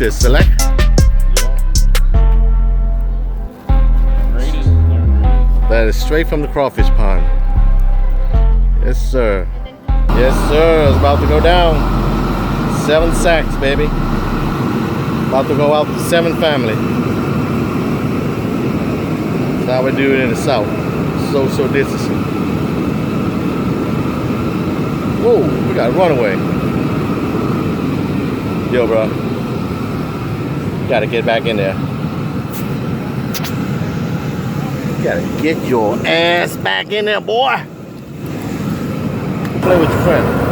this, select? That is straight from the crawfish pond. Yes, sir. Yes, sir. It's about to go down. 7 sacks, baby. About to go out to 7 family. That's how we do it in the South. Social distancing. Whoa, we got a runaway. Yo, bro. Gotta get back in there. Gotta get your ass back in there, boy. Play with your friend.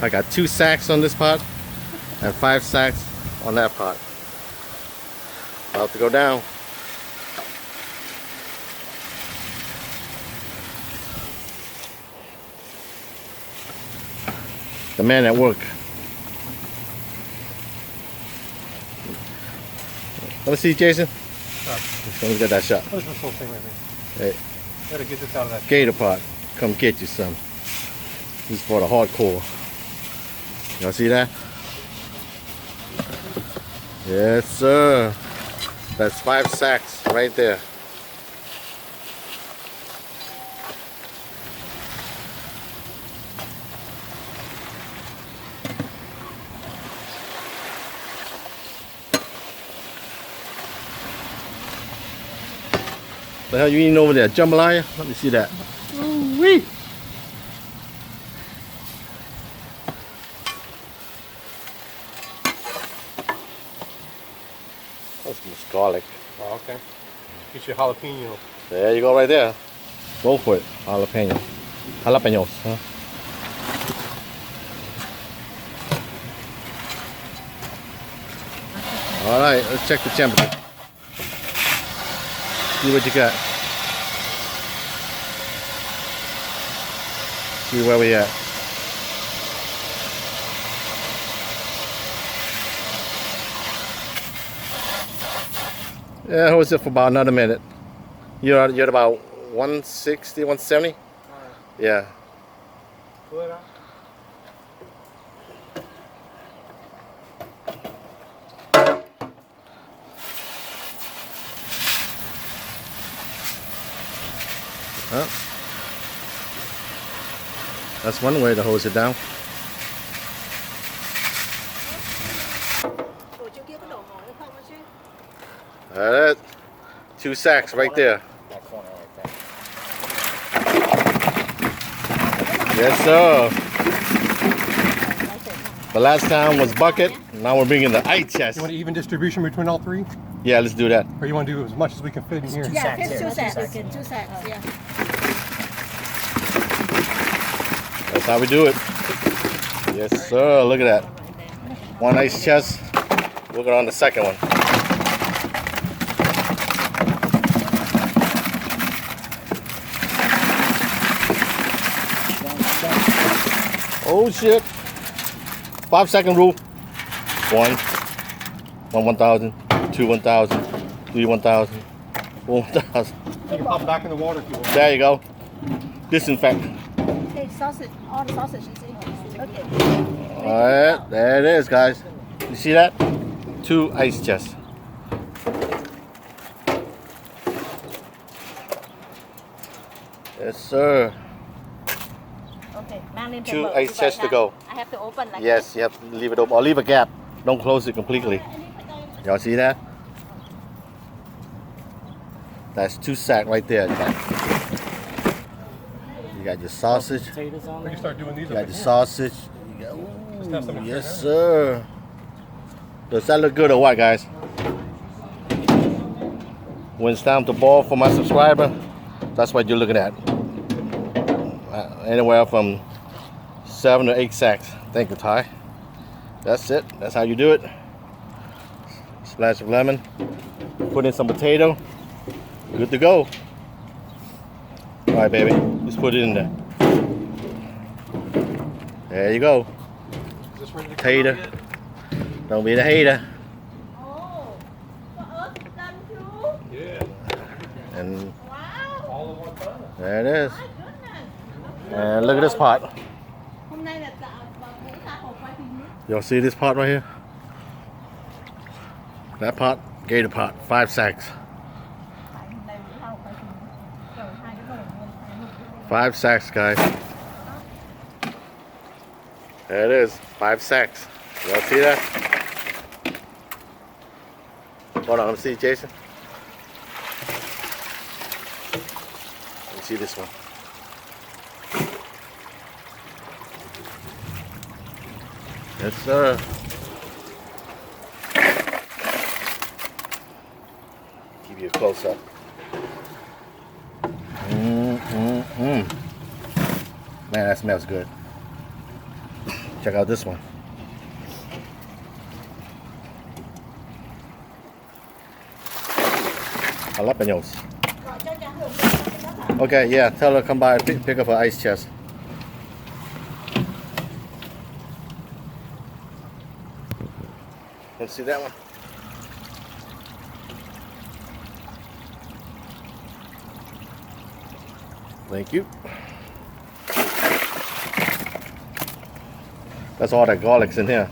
I got 2 sacks on this pot and 5 sacks on that pot. About to go down. The man at work. Let me see, Jason. Let me get that shot. What's this whole thing right here? Hey, Gotta get this out of that. gator pot. Come get you some. This is for the hardcore. Y'all see that? Yes, sir. That's 5 sacks right there. The hell you eating over there? Jambalaya? Let me see that. Ooh-wee. That's some garlic. Oh, okay. Get your jalapeno. There you go right there. Go for it. Jalapeno. Jalapenos, huh? Alright, let's check the temperature. See what you got. See where we at. Yeah, hold it for about another minute. You're at about 160, 170? Yeah. Huh? That's one way to hose it down. Alright, 2 sacks right there. Yes, sir. The last time was bucket. Now we're bringing the ice chest. You want an even distribution between all 3? Yeah, let's do that. Or you want to do as much as we can fit in here? Yeah, it's 2 sacks. 2 sacks, yeah. That's how we do it. Yes, sir. Look at that. 1 ice chest. Working on the second one. Oh shit. 5-second rule. 1 1,000, 2 1,000, 3 1,000, 4 1,000. You can pop it back in the water if you want. There you go. Disinfect. Okay, sausage, all the sausage is in here. Okay. Alright, there it is, guys. You see that? 2 ice chests. Yes, sir. Okay, 2 ice chests to go. I have to open like Yes, you have to leave it open or leave a gap. Don't close it completely. Y'all see that? That's 2 sacks right there. You got your sausage. We can start doing these. You got your sausage. You got, ooh, yes, sir. Does that look good or what, guys? When it's time to ball for my subscriber, that's what you're looking at. Anywhere from 7 to 8 sacks. Thank you, Ty. That's it. That's how you do it. Splash of lemon. Put in some potato. Good to go. All right, baby. Just put it in there. There you go. Is this ready to Hater. Don't be the hater. Oh, done too? Yeah. And Wow, All in one time. there it is. my goodness. And look at this pot. Hôm nay là buổi tha hồ quay phim nước. Y'all see this pot right here? That pot, gator pot, 5 sacks. Tại hôm nay buổi tha hồ quay phim nước. Rồi 2 đứa mình mua 5 sacks, guys. There it is, 5 sacks. Y'all see that? Hold on, let me see, Jason. Let me see this one. Yes, sir. Give you a close up. Man, that smells good. Check out this one. Jalapenos. Okay, yeah, tell her to come by and pick up her ice chest. Let's see that one. Thank you. That's all that garlic's in here.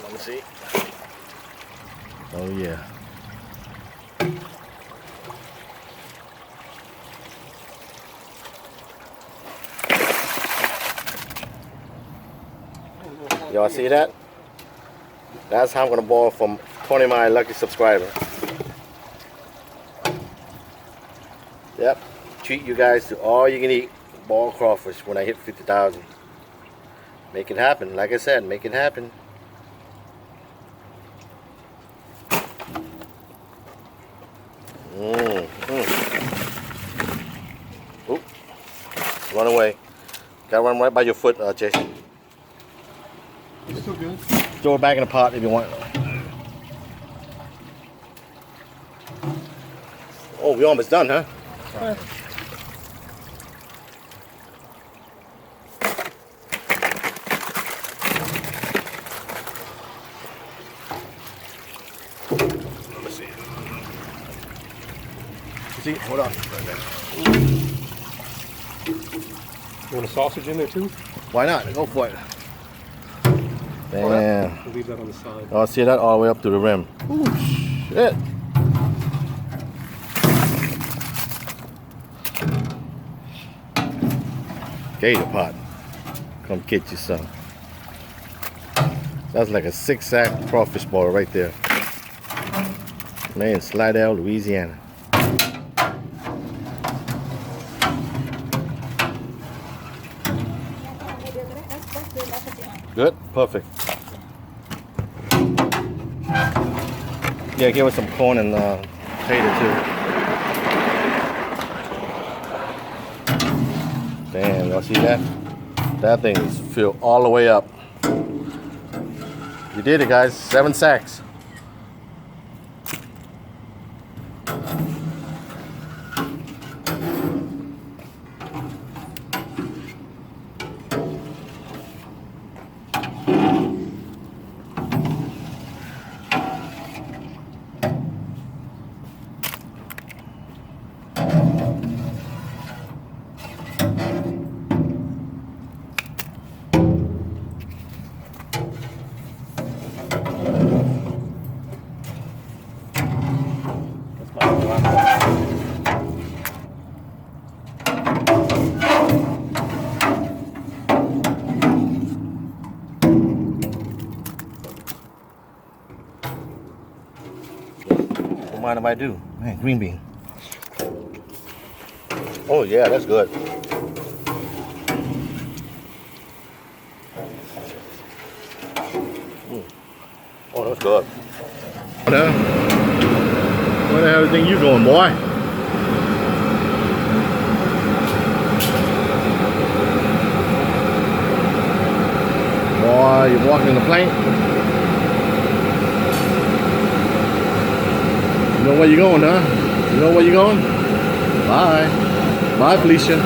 Let me see. Oh yeah. Y'all see that? That's how I'm gonna boil from 20 of my lucky subscribers. Yep. Treat you guys to all you can eat boiled crawfish when I hit 50,000. Make it happen. Like I said, make it happen. Oop. Run away. Gotta run right by your foot, Jason. It's still good. Throw it back in the pot if you want. Oh, we almost done, huh? Right. Let's see. See, hold on. You want a sausage in there too? Why not? Go for it. Damn. We'll leave that on the side. Oh, see that all the way up to the rim. Ooh, shit. Gator pot. Come get you some. That's like a 6-sack crawfish ball right there. Man, Slidell, Louisiana. Good? Perfect. Yeah, give us some corn and potato too. Damn, y'all see that? That thing is filled all the way up. You did it, guys. 7 sacks. Don't mind if I do. Man, green bean. Oh yeah, that's good. Oh, that's good. Where the hell do you think you going, boy? Boy, you walking in the plank? You know where you're going, huh? You know where you're going? Bye. Bye, Felicia.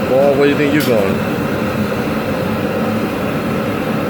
Boy, where do you think you're going?